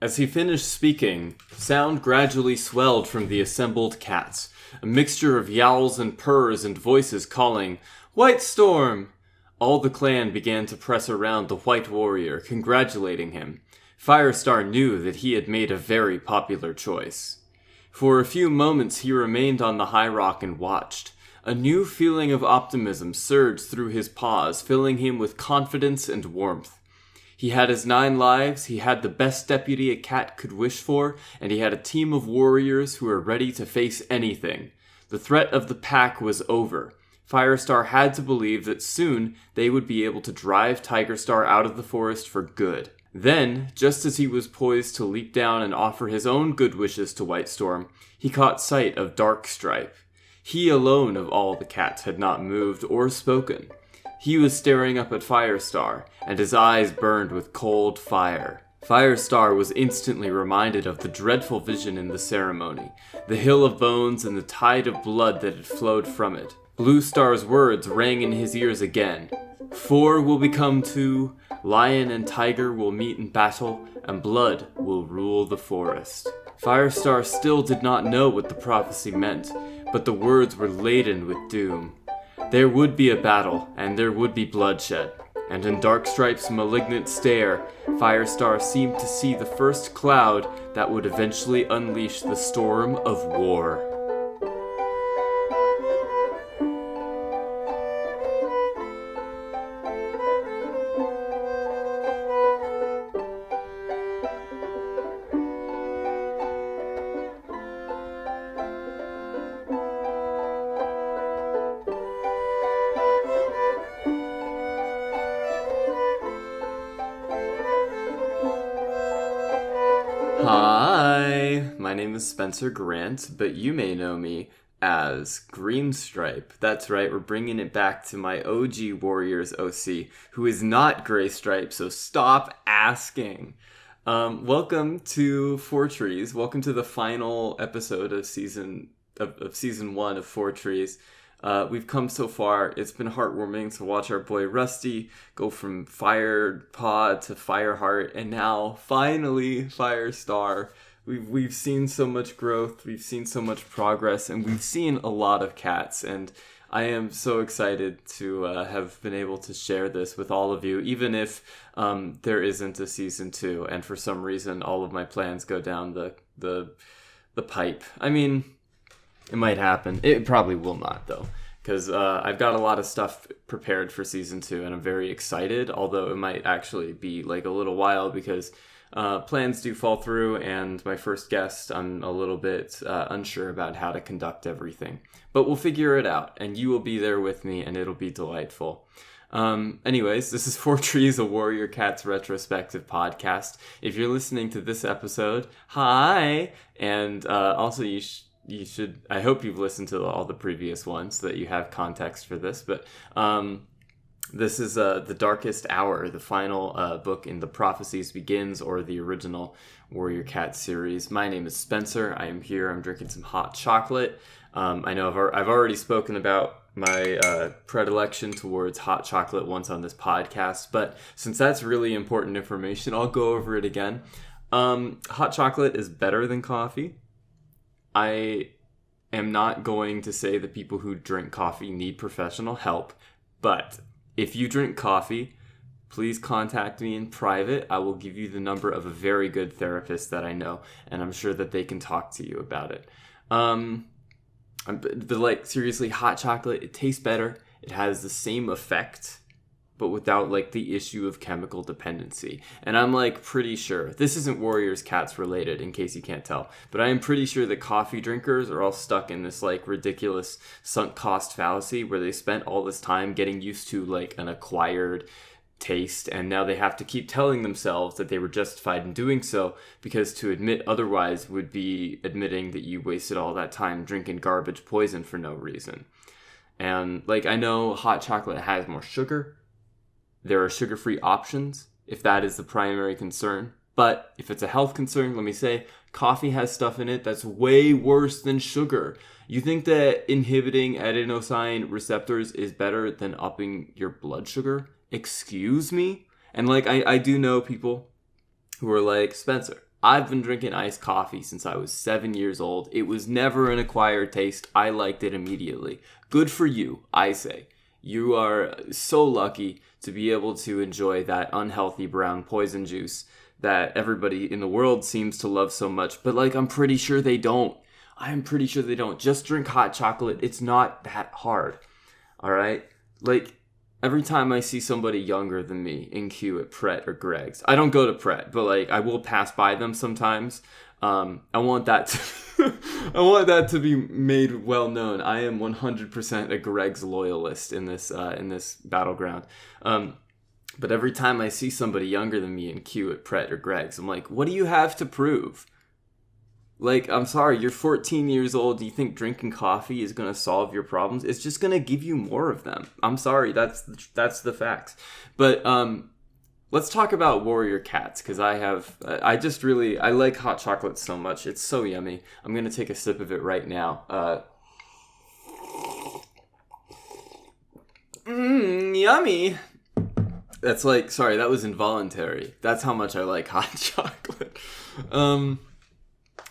As he finished speaking, sound gradually swelled from the assembled cats, a mixture of yowls and purrs and voices calling, "White Storm!" All the clan began to press around the White Warrior, congratulating him. Firestar knew that he had made a very popular choice. For a few moments he remained on the high rock and watched. A new feeling of optimism surged through his paws, filling him with confidence and warmth. He had his 9 lives, he had the best deputy a cat could wish for, and he had a team of warriors who were ready to face anything. The threat of the pack was over. Firestar had to believe that soon they would be able to drive Tigerstar out of the forest for good. Then, just as he was poised to leap down and offer his own good wishes to White Storm, he caught sight of Darkstripe. He alone of all the cats had not moved or spoken. He was staring up at Firestar, and his eyes burned with cold fire. Firestar was instantly reminded of the dreadful vision in the ceremony, the hill of bones and the tide of blood that had flowed from it. Blue Star's words rang in his ears again. 4 will become 2, lion and tiger will meet in battle, and blood will rule the forest. Firestar still did not know what the prophecy meant, but the words were laden with doom. There would be a battle, and there would be bloodshed. And in Darkstripe's malignant stare, Firestar seemed to see the first cloud that would eventually unleash the storm of war. Hi, my name is Spencer Grant, but you may know me as Greenstripe. That's right, we're bringing it back to my OG Warriors OC, who is not Graystripe, so stop asking. Welcome to Fourtrees. Welcome to the final episode of season 1 of Fourtrees. We've come so far. It's been heartwarming to watch our boy Rusty go from Firepaw to Fireheart, and now finally Firestar. We've seen so much growth, we've seen so much progress, and we've seen a lot of cats. And I am so excited to have been able to share this with all of you, even if there isn't a season 2, and for some reason all of my plans go down the pipe. I mean, it might happen. It probably will not, though, because I've got a lot of stuff prepared for Season 2, and I'm very excited, although it might actually be like a little while, because plans do fall through, and my first guest, I'm a little bit unsure about how to conduct everything. But we'll figure it out, and you will be there with me, and it'll be delightful. Anyways, this is Fourtrees, a Warrior Cats retrospective podcast. If you're listening to this episode, hi! And also you should, I hope you've listened to all the previous ones so that you have context for this, but this is The Darkest Hour, the final book in the Prophecies Begins, or the original Warrior Cat series. My name is Spencer. I am here. I'm drinking some hot chocolate. I know I've already spoken about my predilection towards hot chocolate once on this podcast, but since that's really important information, I'll go over it again. Hot chocolate is better than coffee. I am not going to say that people who drink coffee need professional help, but if you drink coffee, please contact me in private. I will give you the number of a very good therapist that I know, and I'm sure that they can talk to you about it. But like, seriously, hot chocolate, it tastes better. It has the same effect, but without like the issue of chemical dependency. And I'm like pretty sure, this isn't Warriors Cats related in case you can't tell, but I am pretty sure that coffee drinkers are all stuck in this like ridiculous sunk cost fallacy where they spent all this time getting used to like an acquired taste, and now they have to keep telling themselves that they were justified in doing so, because to admit otherwise would be admitting that you wasted all that time drinking garbage poison for no reason. And like, I know hot chocolate has more sugar. There are sugar-free options, if that is the primary concern. But if it's a health concern, let me say, coffee has stuff in it that's way worse than sugar. You think that inhibiting adenosine receptors is better than upping your blood sugar? Excuse me? And like, I do know people who are like, Spencer, I've been drinking iced coffee since I was 7 years old. It was never an acquired taste. I liked it immediately. Good for you, I say. You are so lucky to be able to enjoy that unhealthy brown poison juice that everybody in the world seems to love so much. But, like, I'm pretty sure they don't. I'm pretty sure they don't. Just drink hot chocolate. It's not that hard. All right? Like, every time I see somebody younger than me in queue at Pret or Greg's, I don't go to Pret, but, like, I will pass by them sometimes. I want that to, I want that to be made well known. I am 100% a Greg's loyalist in this battleground. But every time I see somebody younger than me in queue at Pret or Greg's, I'm like, what do you have to prove? Like, I'm sorry, you're 14 years old. Do you think drinking coffee is going to solve your problems? It's just going to give you more of them. I'm sorry, that's the facts. But let's talk about warrior cats, because I like hot chocolate so much. It's so yummy. I'm going to take a sip of it right now. Yummy. That's like, sorry, that was involuntary. That's how much I like hot chocolate.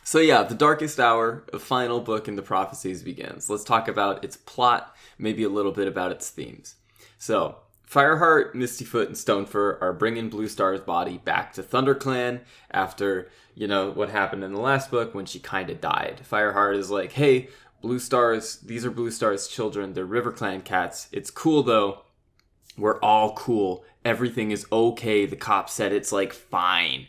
So yeah, the darkest hour, the final book in the prophecies begins. Let's talk about its plot, maybe a little bit about its themes. So, Fireheart, Mistyfoot, and Stonefur are bringing Bluestar's body back to ThunderClan after, what happened in the last book when she kind of died. Fireheart is like, hey, these are Bluestar's children, they're RiverClan cats. It's cool though. We're all cool. Everything is okay. The cop said it's like fine.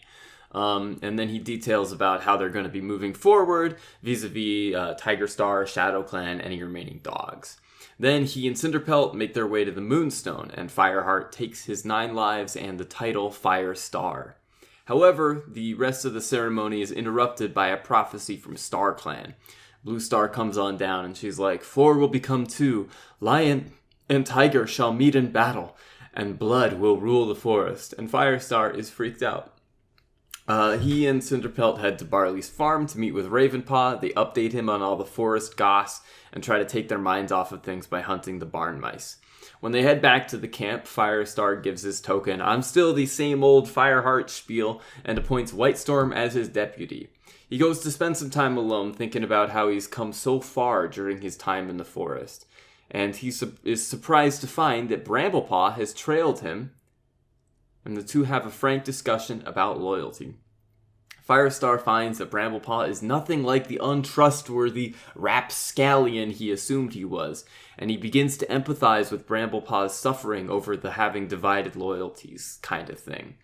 And then he details about how they're going to be moving forward vis-a-vis Tigerstar, ShadowClan, any remaining dogs. Then he and Cinderpelt make their way to the Moonstone, and Fireheart takes his 9 lives and the title Firestar. However, the rest of the ceremony is interrupted by a prophecy from Starclan. Bluestar comes on down and she's like, 4 will become 2, lion and tiger shall meet in battle, and blood will rule the forest. And Firestar is freaked out. He and Cinderpelt head to Barley's farm to meet with Ravenpaw. They update him on all the forest goss and try to take their minds off of things by hunting the barn mice. When they head back to the camp, Firestar gives his token, I'm still the same old Fireheart spiel, and appoints Whitestorm as his deputy. He goes to spend some time alone thinking about how he's come so far during his time in the forest. And he is surprised to find that Bramblepaw has trailed him, and the two have a frank discussion about loyalty. Firestar finds that Bramblepaw is nothing like the untrustworthy rapscallion he assumed he was, and he begins to empathize with Bramblepaw's suffering over the having divided loyalties kind of thing.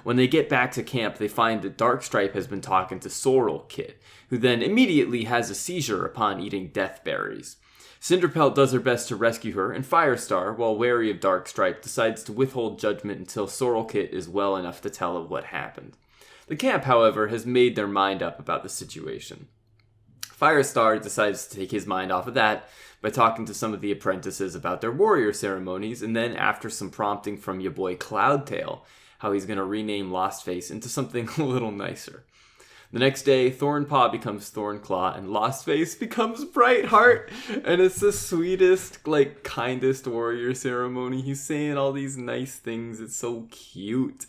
When they get back to camp, they find that Darkstripe has been talking to Sorrel Kit, who then immediately has a seizure upon eating death berries. Cinderpelt does her best to rescue her, and Firestar, while wary of Darkstripe, decides to withhold judgment until Sorrelkit is well enough to tell of what happened. The camp, however, has made their mind up about the situation. Firestar decides to take his mind off of that by talking to some of the apprentices about their warrior ceremonies, and then after some prompting from your boy Cloudtail, how he's going to rename Lostface into something a little nicer. The next day, Thornpaw becomes Thornclaw, and Lostface becomes Brightheart, and it's the sweetest, kindest warrior ceremony. He's saying all these nice things. It's so cute.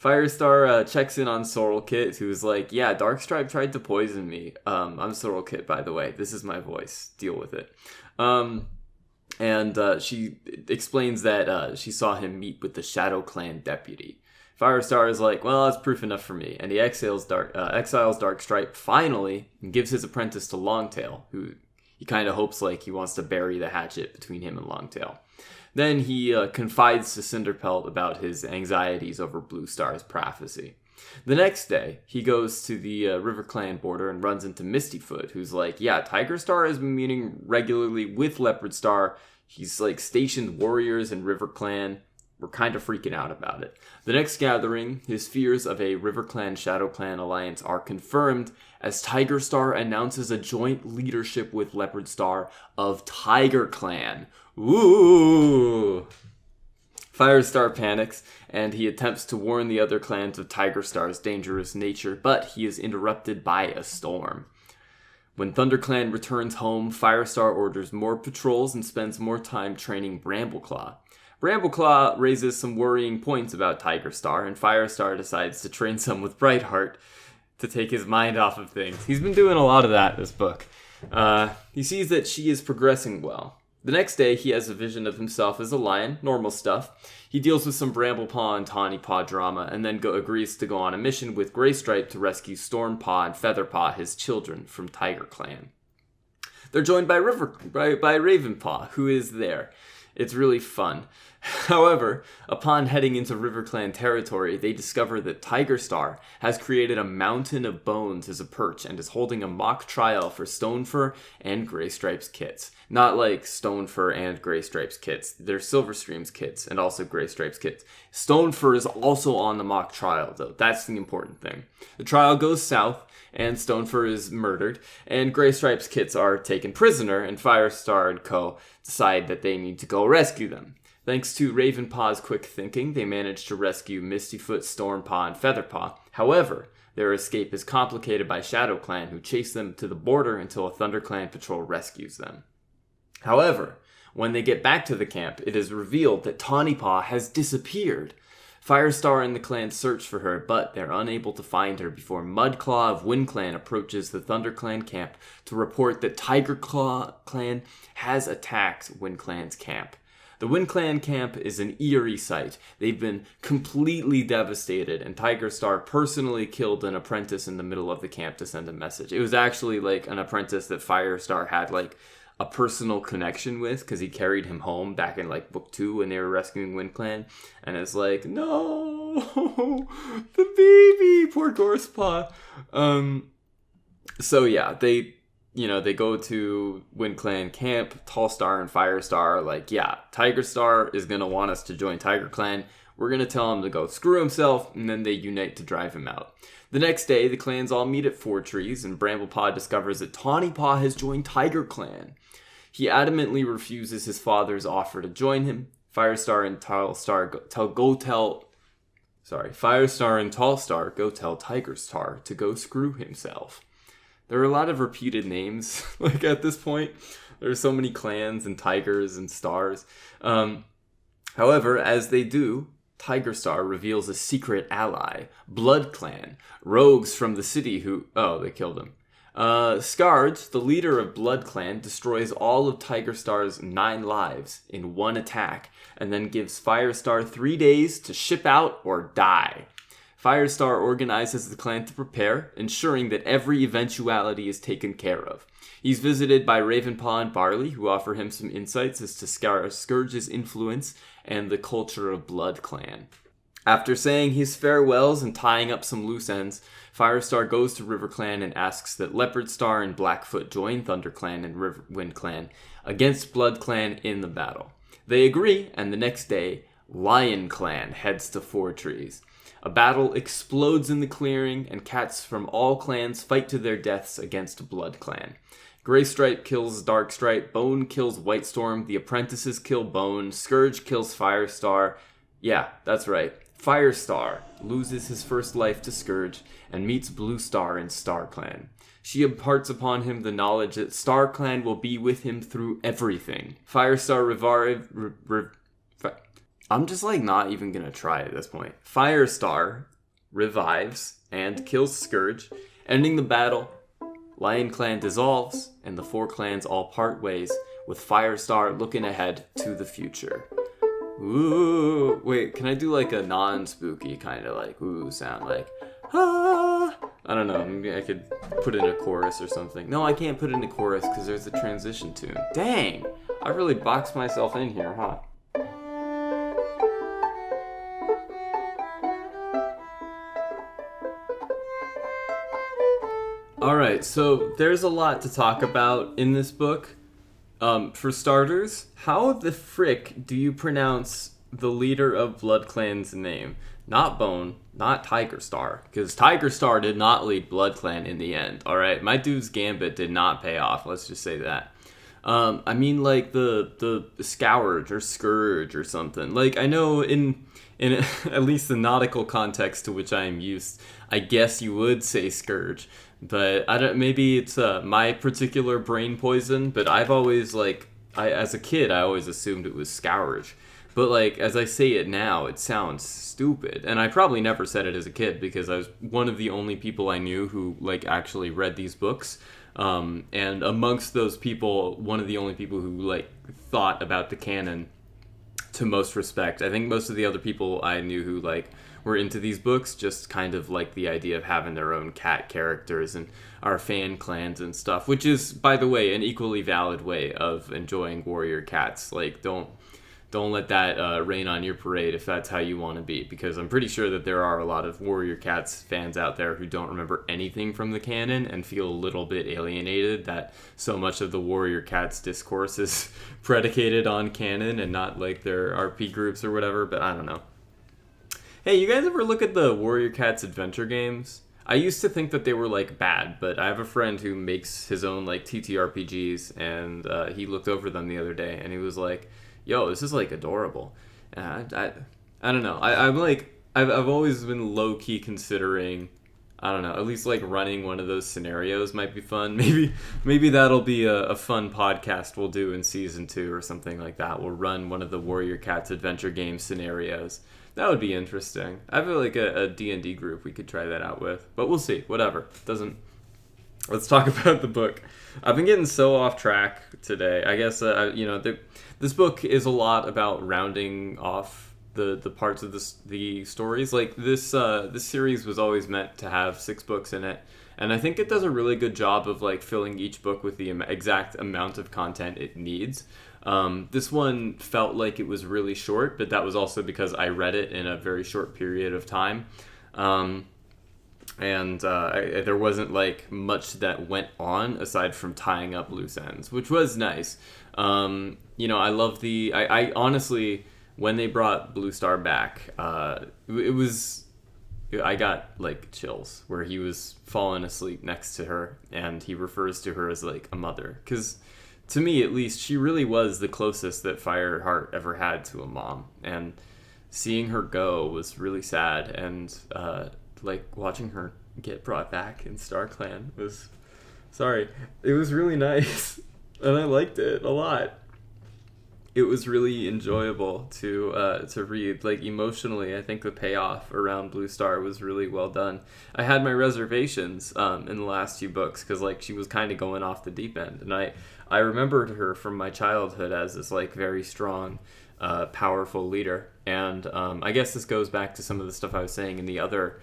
Firestar checks in on Sorrelkit, who's like, yeah, Darkstripe tried to poison me. I'm Sorrelkit, by the way. This is my voice. Deal with it. And she explains that she saw him meet with the ShadowClan deputy. Firestar is like, well, that's proof enough for me. And he exiles Darkstripe finally and gives his apprentice to Longtail, who he kind of hopes he wants to bury the hatchet between him and Longtail. Then he confides to Cinderpelt about his anxieties over Bluestar's prophecy. The next day, he goes to the RiverClan border and runs into Mistyfoot, who's like, yeah, Tigerstar has been meeting regularly with Leopardstar. He's stationed warriors in RiverClan. We're kind of freaking out about it. The next gathering, his fears of a RiverClan-ShadowClan alliance are confirmed as Tigerstar announces a joint leadership with Leopardstar of TigerClan. Ooh! Firestar panics, and he attempts to warn the other clans of Tigerstar's dangerous nature, but he is interrupted by a storm. When ThunderClan returns home, Firestar orders more patrols and spends more time training Brambleclaw. Brambleclaw raises some worrying points about Tigerstar, and Firestar decides to train some with Brightheart. to take his mind off of things. He's been doing a lot of that this book. He sees that she is progressing well. The next day, he has a vision of himself as a lion, normal stuff. He deals with some Bramblepaw and Tawnypaw drama, and then agrees to go on a mission with Graystripe to rescue Stormpaw and Featherpaw, his children, from TigerClan. They're joined by Ravenpaw, who is there. It's really fun. However, upon heading into RiverClan territory, they discover that Tigerstar has created a mountain of bones as a perch and is holding a mock trial for Stonefur and Graystripe's kits. Not like Stonefur and Graystripe's kits. They're Silverstream's kits and also Graystripe's kits. Stonefur is also on the mock trial, though. That's the important thing. The trial goes south, and Stonefur is murdered, and Graystripe's kits are taken prisoner, and Firestar and co. decide that they need to go rescue them. Thanks to Ravenpaw's quick thinking, they manage to rescue Mistyfoot, Stormpaw, and Featherpaw. However, their escape is complicated by ShadowClan, who chase them to the border until a ThunderClan patrol rescues them. However, when they get back to the camp, it is revealed that Tawnypaw has disappeared. Firestar and the clan search for her, but they're unable to find her before Mudclaw of WindClan approaches the ThunderClan camp to report that TigerClaw clan has attacked WindClan's camp. The WindClan camp is an eerie sight. They've been completely devastated, and Tigerstar personally killed an apprentice in the middle of the camp to send a message. It was actually like an apprentice that Firestar had like a personal connection with, because he carried him home back in like book 2 when they were rescuing WindClan, and it's like, no, the baby, poor Gorsepaw. So yeah, they go to WindClan camp. Tallstar and Firestar are like, yeah, Tigerstar is gonna want us to join TigerClan. We're gonna tell him to go screw himself, and then they unite to drive him out. The next day, the clans all meet at Fourtrees, and Bramblepaw discovers that Tawnypaw has joined TigerClan. He adamantly refuses his father's offer to join him. Firestar and Tallstar go tell Tigerstar to go screw himself. There are a lot of repeated names, like at this point. There are so many clans and tigers and stars. However, as they do, Tigerstar reveals a secret ally, Bloodclan, rogues from the city who... Oh, they killed him. Scarge, the leader of Bloodclan, destroys all of Tigerstar's 9 lives in one attack, and then gives Firestar 3 days to ship out or die. Firestar organizes the clan to prepare, ensuring that every eventuality is taken care of. He's visited by Ravenpaw and Barley, who offer him some insights as to Scourge's influence and the culture of Bloodclan. After saying his farewells and tying up some loose ends, Firestar goes to RiverClan and asks that Leopardstar and Blackfoot join ThunderClan and WindClan against Bloodclan in the battle. They agree, and the next day, LionClan heads to Fourtrees. A battle explodes in the clearing, and cats from all clans fight to their deaths against Bloodclan. Graystripe kills Darkstripe, Bone kills Whitestorm, the apprentices kill Bone, Scourge kills Firestar. Yeah, that's right. Firestar loses his first life to Scourge and meets Bluestar in Starclan. She imparts upon him the knowledge that Starclan will be with him through everything. Firestar I'm just like not even gonna try at this point. Firestar revives and kills Scourge, ending the battle. LionClan dissolves, and the 4 clans all part ways, with Firestar looking ahead to the future. Ooh, wait, can I do like a non-spooky kind of like ooh sound, like ah? I don't know, maybe I could put in a chorus or something. No, I can't put in a chorus because there's a transition tune. Dang, I really boxed myself in here, huh? Alright, so there's a lot to talk about in this book. For starters, how the frick do you pronounce the leader of Bloodclan's name? Not Bone, not Tigerstar, because Tigerstar did not lead Bloodclan in the end, alright? My dude's gambit did not pay off, let's just say that. I mean, like, the Scourge or Scourge or something. Like, I know in at least the nautical context to which I am used, I guess you would say Scourge. But I don't. Maybe it's my particular brain poison. But I've always as a kid, I always assumed it was Scourge. But like as I say it now, it sounds stupid, and I probably never said it as a kid because I was one of the only people I knew who like actually read these books. And amongst those people, one of the only people who like thought about the canon to most respect. I think most of the other people I knew who like were into these books just kind of like the idea of having their own cat characters and our fan clans and stuff, which is, by the way, an equally valid way of enjoying warrior cats. Like, don't let that rain on your parade if that's how you want to be, because I'm pretty sure that there are a lot of Warrior Cats fans out there who don't remember anything from the canon and feel a little bit alienated that so much of the Warrior Cats discourse is predicated on canon and not like their RP groups or whatever, but I don't know. Hey, you guys ever look at the Warrior Cats adventure games? I used to think that they were like bad, but I have a friend who makes his own like TTRPGs, and he looked over them the other day and he was like, yo, this is like adorable. I don't know. I'm like, I've always been low key considering, I don't know, at least like running one of those scenarios might be fun. Maybe that'll be a fun podcast we'll do in season 2 or something like that. We'll run one of the Warrior Cats adventure game scenarios. That would be interesting. I feel like a D&D group we could try that out with, but we'll see. Whatever. Let's talk about the book. I've been getting so off track today. I guess, this book is a lot about rounding off the parts of the stories. Like, this series was always meant to have 6 books in it. And I think it does a really good job of, like, filling each book with the exact amount of content it needs. This one felt like it was really short, but that was also because I read it in a very short period of time. There wasn't like much that went on aside from tying up loose ends, which was nice. I love I honestly, when they brought Blue Star back, I got like chills where he was falling asleep next to her and he refers to her as like a mother. 'Cause to me, at least, she really was the closest that Fireheart ever had to a mom. And seeing her go was really sad, and like watching her get brought back in Starclan it was really nice, and I liked it a lot. It was really enjoyable to read. Like, emotionally, I think the payoff around Blue Star was really well done. I had my reservations in the last few books because like she was kind of going off the deep end, and I remembered her from my childhood as this like very strong, powerful leader. And I guess this goes back to some of the stuff I was saying in the other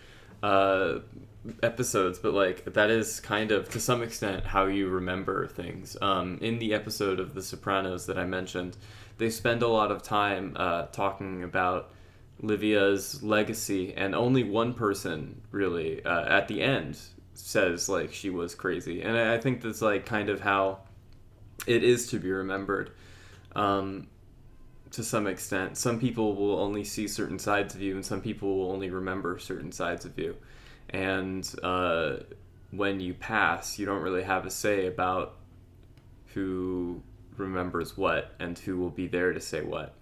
episodes, but like that is kind of to some extent how you remember things. In the episode of The Sopranos that I mentioned, they spend a lot of time talking about Livia's legacy, and only one person really at the end says like she was crazy, and I think that's like kind of how it is to be remembered. To some extent, some people will only see certain sides of you, and some people will only remember certain sides of you. And when you pass, you don't really have a say about who remembers what and who will be there to say what.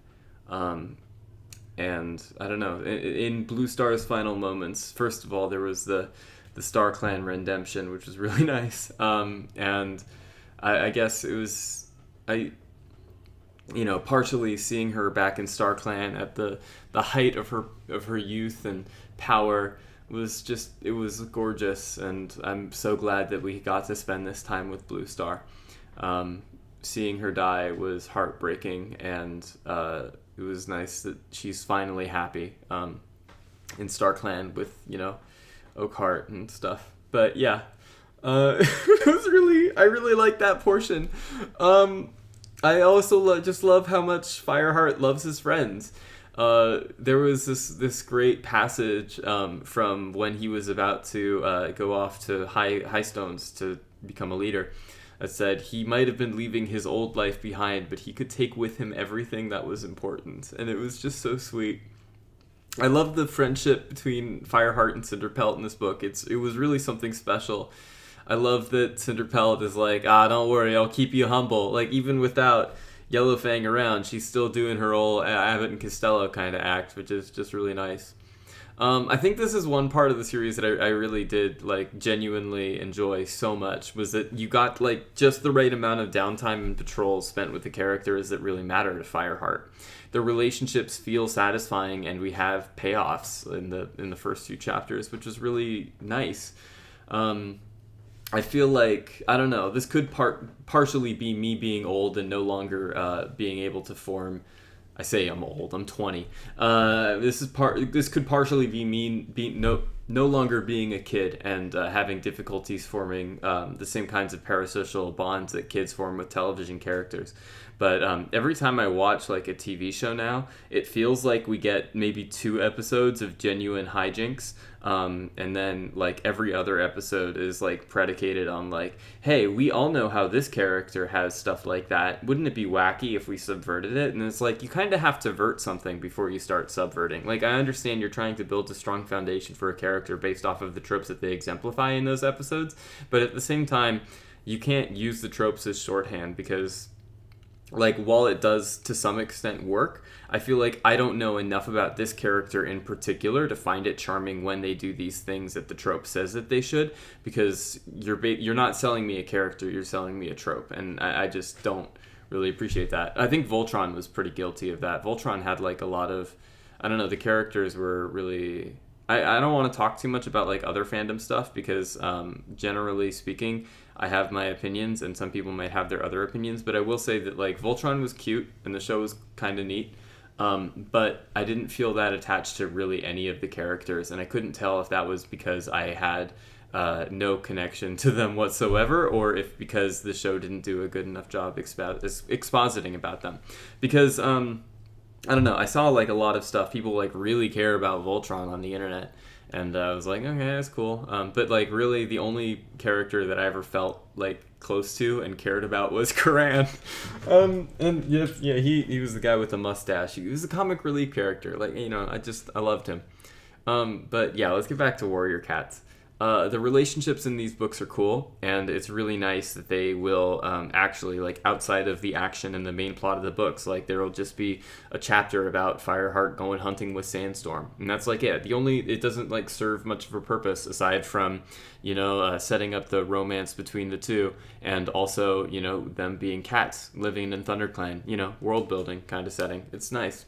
And I don't know, in Blue Star's final moments, first of all, there was the Starclan redemption, which was really nice. And I guess it was, partially seeing her back in Starclan at the height of her youth and power it was gorgeous, and I'm so glad that we got to spend this time with Blue Star. Seeing her die was heartbreaking, and it was nice that she's finally happy in Starclan with, Oakhart and stuff. But yeah, I really liked that portion. I also just love how much Fireheart loves his friends. There was this great passage from when he was about to go off to High Stones to become a leader that said he might have been leaving his old life behind, but he could take with him everything that was important. And it was just so sweet. I love the friendship between Fireheart and Cinderpelt in this book. It was really something special. I love that Cinderpelt is like, don't worry, I'll keep you humble. Like, even without Yellowfang around, she's still doing her old Abbott and Costello kind of act, which is just really nice. I think this is one part of the series that I really did like genuinely enjoy so much, was that you got like just the right amount of downtime and patrols spent with the characters that really matter to Fireheart. The relationships feel satisfying, and we have payoffs in the first few chapters, which is really nice. I feel like, I don't know, this could partially be me being old and no longer being able to form. I say I'm old. I'm 20. This could partially be me being no longer being a kid and having difficulties forming the same kinds of parasocial bonds that kids form with television characters. But every time I watch like a TV show now, it feels like we get maybe 2 episodes of genuine hijinks, and then like every other episode is like predicated on like, hey, we all know how this character has stuff like that. Wouldn't it be wacky if we subverted it? And it's like, you kind of have to vert something before you start subverting. Like, I understand you're trying to build a strong foundation for a character based off of the tropes that they exemplify in those episodes, but at the same time, you can't use the tropes as shorthand, because like, while it does to some extent work, I feel like I don't know enough about this character in particular to find it charming when they do these things that the trope says that they should, because you're not selling me a character, you're selling me a trope, and I just don't really appreciate that. I think Voltron was pretty guilty of that. Voltron had like a lot of, I don't know, the characters were really... I don't want to talk too much about like other fandom stuff, because generally speaking, I have my opinions and some people might have their other opinions, but I will say that like Voltron was cute and the show was kind of neat, but I didn't feel that attached to really any of the characters, and I couldn't tell if that was because I had no connection to them whatsoever, or if because the show didn't do a good enough job expositing about them. Because I don't know, I saw like a lot of stuff, people like really care about Voltron on the internet, and I was like, okay, that's cool. But like really the only character that I ever felt like close to and cared about was Karan. And yeah, he was the guy with the mustache. He was a comic relief character. Like, you know, I loved him. But yeah, let's get back to Warrior Cats. The relationships in these books are cool, and it's really nice that they will actually, like, outside of the action and the main plot of the books, like, there will just be a chapter about Fireheart going hunting with Sandstorm, and that's like it. It doesn't like serve much of a purpose aside from, you know, setting up the romance between the two, and also, you know, them being cats living in ThunderClan, you know, world building kind of setting. It's nice.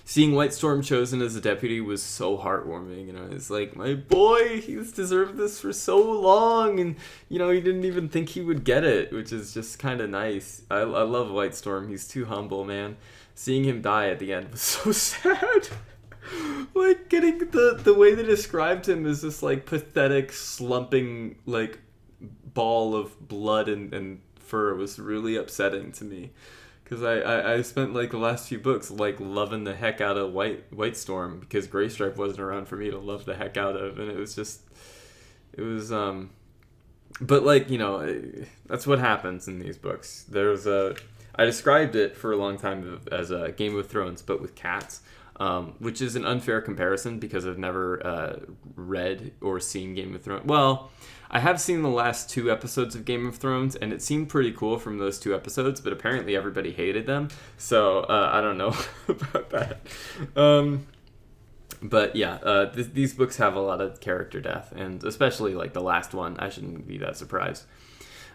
Seeing Whitestorm chosen as a deputy was so heartwarming, you know. It's like, my boy, he's deserved this for so long, and, you know, he didn't even think he would get it, which is just kind of nice. I love Whitestorm. He's too humble, man. Seeing him die at the end was so sad. Like, getting the way they described him as this, like, pathetic, slumping, like, ball of blood and fur was really upsetting to me. Because I spent, like, the last few books, like, loving the heck out of Whitestorm, because Graystripe wasn't around for me to love the heck out of, and it was, but, like, you know, that's what happens in these books. I described it for a long time as a Game of Thrones, but with cats, which is an unfair comparison, because I've never read or seen Game of Thrones. Well, I have seen the last 2 episodes of Game of Thrones, and it seemed pretty cool from those 2 episodes, but apparently everybody hated them, so I don't know about that. But yeah, these books have a lot of character death, and especially like the last one, I shouldn't be that surprised.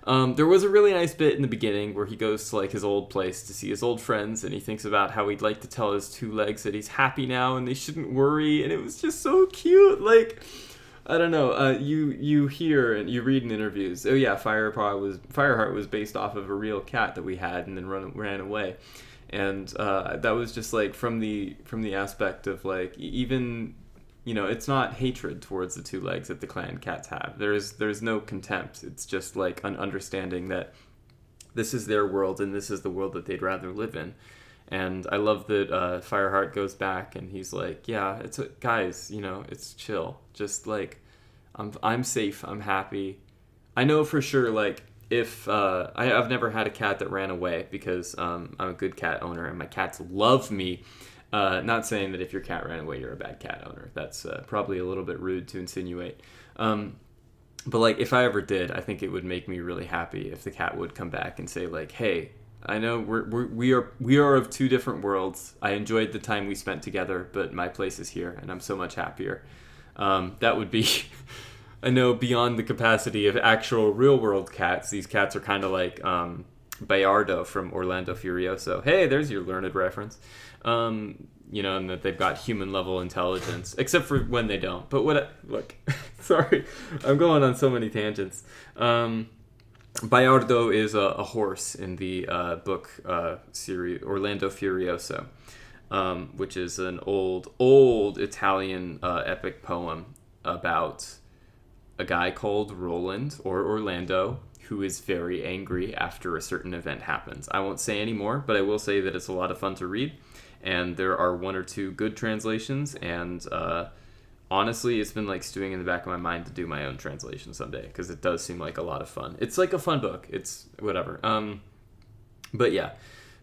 There was a really nice bit in the beginning where he goes to like his old place to see his old friends, and he thinks about how he'd like to tell his 2 legs that he's happy now and they shouldn't worry, and it was just so cute. Like, I don't know, you hear and you read in interviews, oh yeah, Fireheart was based off of a real cat that we had and then ran away. And that was just like from the aspect of like, even, you know, it's not hatred towards the 2 legs that the clan cats have. There's no contempt. It's just like an understanding that this is their world and this is the world that they'd rather live in. And I love that Fireheart goes back and he's like, yeah, guys, you know, it's chill. Just like, I'm safe. I'm happy. I know for sure, like, if I've never had a cat that ran away, because I'm a good cat owner and my cats love me. Not saying that if your cat ran away, you're a bad cat owner. That's probably a little bit rude to insinuate. But like, if I ever did, I think it would make me really happy if the cat would come back and say like, hey, I know we are of two different worlds. I enjoyed the time we spent together, but my place is here, and I'm so much happier. That would be, I know, beyond the capacity of actual real world cats. These cats are kind of like Bayardo from Orlando Furioso. Hey, there's your learned reference. And that they've got human level intelligence, except for when they don't. But look, sorry, I'm going on so many tangents. Bayardo is a horse in the book series Orlando Furioso, which is an old Italian epic poem about a guy called Roland or Orlando who is very angry after a certain event happens. I won't say any more, but I will say that it's a lot of fun to read, and there are one or two good translations, and honestly, it's been like stewing in the back of my mind to do my own translation someday, because it does seem like a lot of fun. It's like a fun book. It's whatever. But yeah,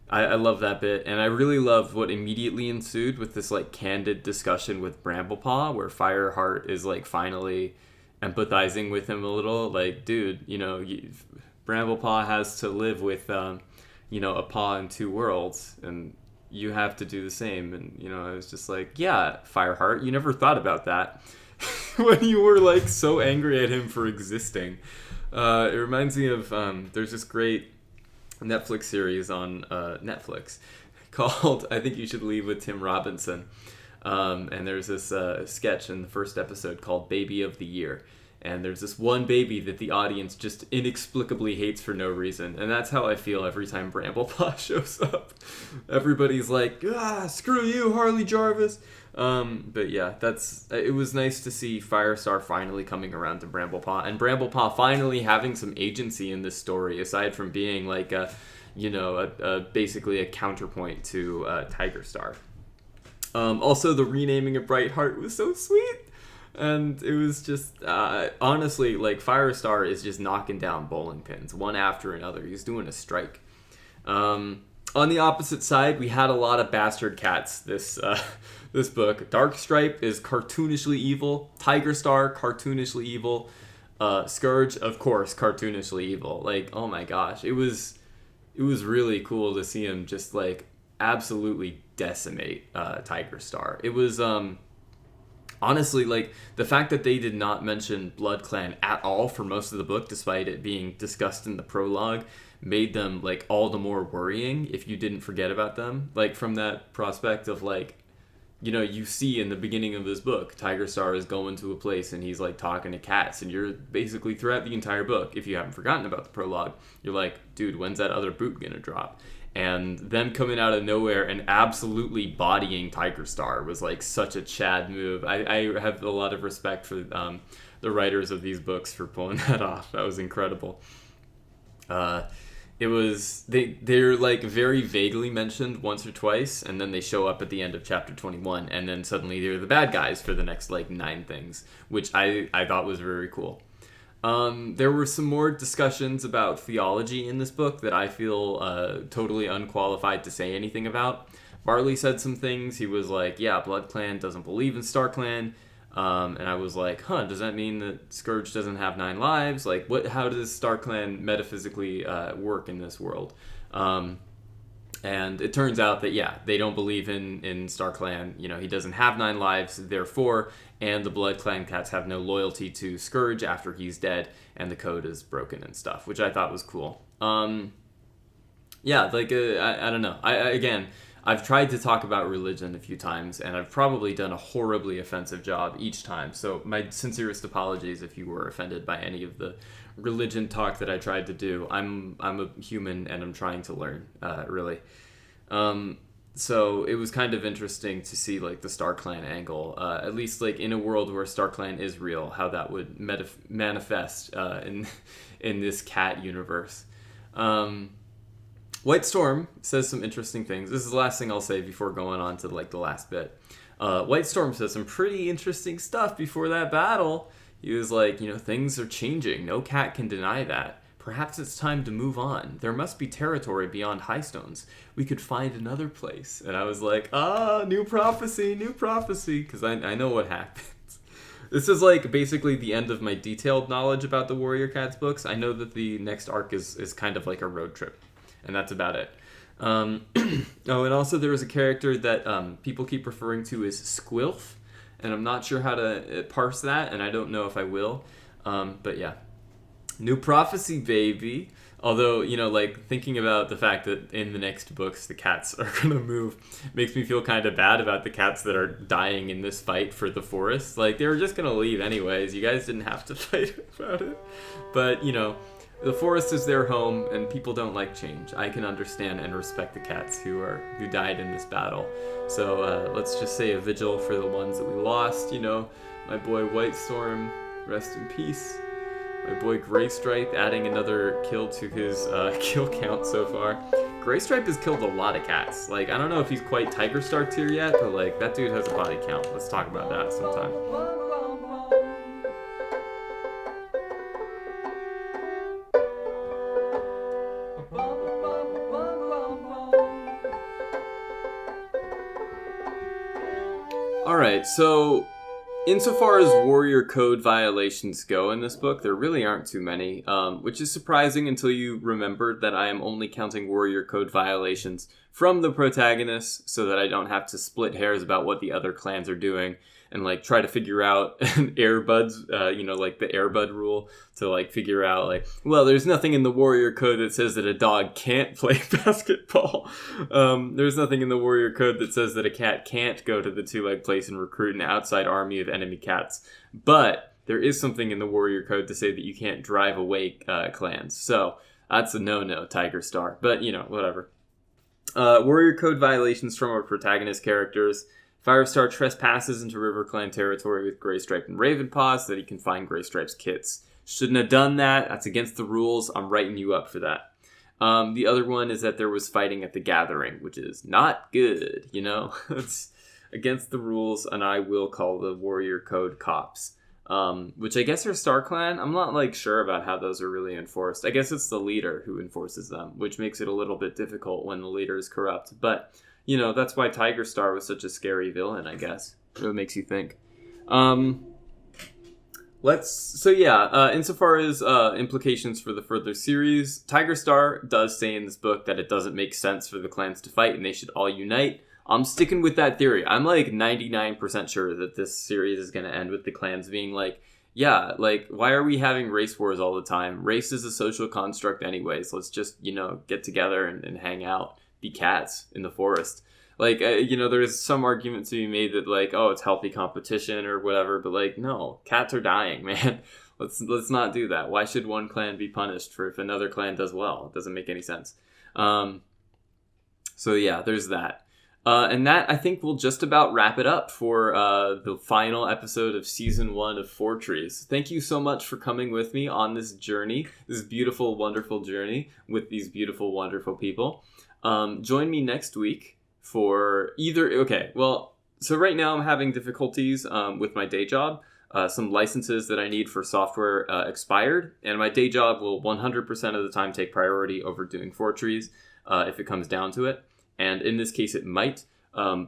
I love that bit, and I really love what immediately ensued with this like candid discussion with Bramblepaw, where Fireheart is like finally empathizing with him a little. Like, dude, Bramblepaw has to live with, a paw in two worlds, and you have to do the same. And I was just like, yeah, Fireheart, you never thought about that when you were like so angry at him for existing. It reminds me of there's this great Netflix series on Netflix called I Think You Should Leave with Tim Robinson, and there's this sketch in the first episode called Baby of the Year. And there's this one baby that the audience just inexplicably hates for no reason. And that's how I feel every time Bramblepaw shows up. Everybody's like, screw you, Harley Jarvis. But yeah, it was nice to see Firestar finally coming around to Bramblepaw. And Bramblepaw finally having some agency in this story, aside from being like basically a counterpoint to Tigerstar. Also, the renaming of Brightheart was so sweet. And it was just, honestly, like, Firestar is just knocking down bowling pins, one after another. He's doing a strike. On the opposite side, we had a lot of bastard cats this book. Darkstripe is cartoonishly evil. Tigerstar, cartoonishly evil. Scourge, of course, cartoonishly evil. Like, oh my gosh. It was really cool to see him just, like, absolutely decimate Tigerstar. It was, honestly, like, the fact that they did not mention Bloodclan at all for most of the book, despite it being discussed in the prologue, made them, like, all the more worrying if you didn't forget about them. Like, from that prospect of, like, you see in the beginning of this book, Tigerstar is going to a place and he's, like, talking to cats, and you're basically, throughout the entire book, if you haven't forgotten about the prologue, you're like, dude, when's that other boot gonna drop? And them coming out of nowhere and absolutely bodying Tigerstar was like such a Chad move. I have a lot of respect for the writers of these books for pulling that off. That was incredible. They're like very vaguely mentioned once or twice, and then they show up at the end of chapter 21, and then suddenly they're the bad guys for the next like 9 things, which I thought was very cool. There were some more discussions about theology in this book that I feel totally unqualified to say anything about. Barley said some things. He was like, yeah, Bloodclan doesn't believe in Starclan. And I was like, does that mean that Scourge doesn't have 9 lives? Like, how does Starclan metaphysically work in this world? And it turns out that, yeah, they don't believe in Starclan. He doesn't have 9 lives, therefore, and the Bloodclan cats have no loyalty to Scourge after he's dead, and the code is broken and stuff, which I thought was cool. Yeah, like, I don't know. I've tried to talk about religion a few times, and I've probably done a horribly offensive job each time, so my sincerest apologies if you were offended by any of the religion talk that I tried to do. I'm a human, and I'm trying to learn, really. So it was kind of interesting to see, like, the Starclan angle, at least, like, in a world where Starclan is real, how that would manifest in this cat universe. White Storm says some interesting things. This is the last thing I'll say before going on to, like, the last bit. White Storm says some pretty interesting stuff before that battle. He was like, things are changing. No cat can deny that. Perhaps it's time to move on. There must be territory beyond Highstones. We could find another place. And I was like, new prophecy, because I know what happens. This is like basically the end of my detailed knowledge about the Warrior Cats books. I know that the next arc is kind of like a road trip. and that's about it. Oh, and also there was a character that people keep referring to as Squilf, and I'm not sure how to parse that, and I don't know if I will. But yeah. New prophecy, baby. Although, like, thinking about the fact that in the next books the cats are going to move makes me feel kind of bad about the cats that are dying in this fight for the forest. Like, they were just going to leave anyways. You guys didn't have to fight about it. But, the forest is their home, and people don't like change. I can understand and respect the cats who died in this battle. So let's just say a vigil for the ones that we lost. My boy White Storm, rest in peace. My boy Greystripe adding another kill to his kill count so far. Greystripe has killed a lot of cats. Like, I don't know if he's quite Tiger Star tier yet, but like, that dude has a body count. Let's talk about that sometime. Alright, so insofar as warrior code violations go in this book, there really aren't too many, which is surprising until you remember that I am only counting warrior code violations from the protagonist so that I don't have to split hairs about what the other clans are doing and like try to figure out Airbuds, like the Airbud rule to like figure out like, well, there's nothing in the warrior code that says that a dog can't play basketball. There's nothing in the warrior code that says that a cat can't go to the two-leg place and recruit an outside army of enemy cats. But there is something in the warrior code to say that you can't drive away clans. So that's a no-no, Tiger Star. But, whatever. Warrior code violations from our protagonist characters. Firestar trespasses into RiverClan territory with Greystripe and Ravenpaw so that he can find Greystripe's kits. Shouldn't have done that. That's against the rules. I'm writing you up for that. The other one is that there was fighting at the gathering, which is not good, It's against the rules, and I will call the warrior code cops. Which I guess are Starclan. I'm not sure about how those are really enforced. I guess it's the leader who enforces them, which makes it a little bit difficult when the leader is corrupt. But that's why Tiger Star was such a scary villain, I guess. It makes you think. Insofar as implications for the further series, Tiger Star does say in this book that it doesn't make sense for the clans to fight and they should all unite. I'm sticking with that theory. I'm 99% sure that this series is going to end with the clans being why are we having race wars all the time? Race is a social construct anyways. Let's just, get together and hang out. Be cats in the forest. There's some argument to be made that it's healthy competition or whatever, but no, cats are dying, man. Let's not do that. Why should one clan be punished for if another clan does well? It doesn't make any sense. There's that. And that, I think, will just about wrap it up for the final episode of Season 1 of Fourtrees. Thank you so much for coming with me on this journey, this beautiful, wonderful journey with these beautiful, wonderful people. Join me next week for so right now I'm having difficulties with my day job. Some licenses that I need for software expired, and my day job will 100% of the time take priority over doing Fourtrees if it comes down to it. And in this case, it might.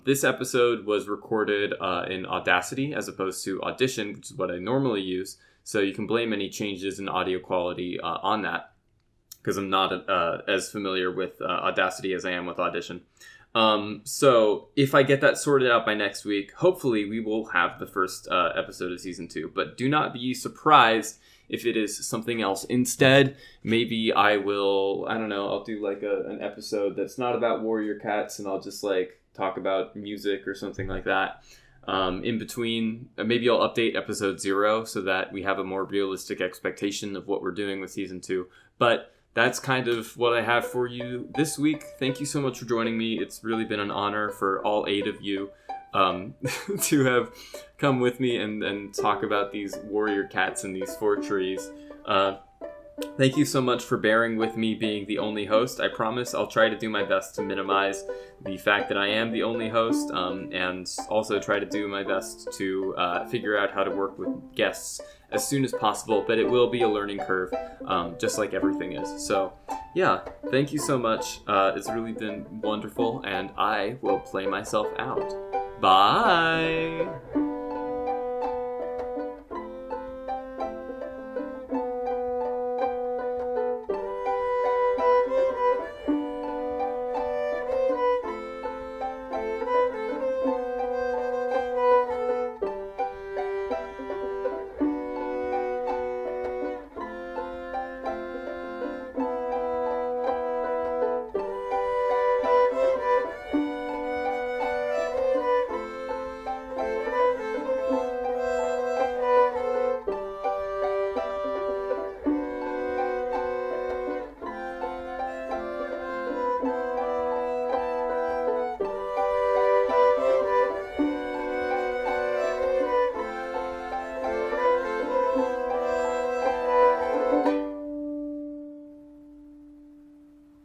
This episode was recorded in Audacity as opposed to Audition, which is what I normally use. So you can blame any changes in audio quality on that, because I'm not as familiar with Audacity as I am with Audition. So if I get that sorted out by next week, hopefully we will have the first episode of Season 2. But do not be surprised if it is something else instead. Maybe I will, I'll do an episode that's not about warrior cats, and I'll just talk about music or something like that. In between, maybe I'll update episode 0 so that we have a more realistic expectation of what we're doing with Season 2. But that's kind of what I have for you this week. Thank you so much for joining me. It's really been an honor for all 8 of you to have come with me and talk about these warrior cats and these Fourtrees. Thank you so much for bearing with me being the only host. I promise I'll try to do my best to minimize the fact that I am the only host, and also try to do my best to figure out how to work with guests as soon as possible, but it will be a learning curve, just like everything is. So yeah, thank you so much. It's really been wonderful, and I will play myself out. Bye!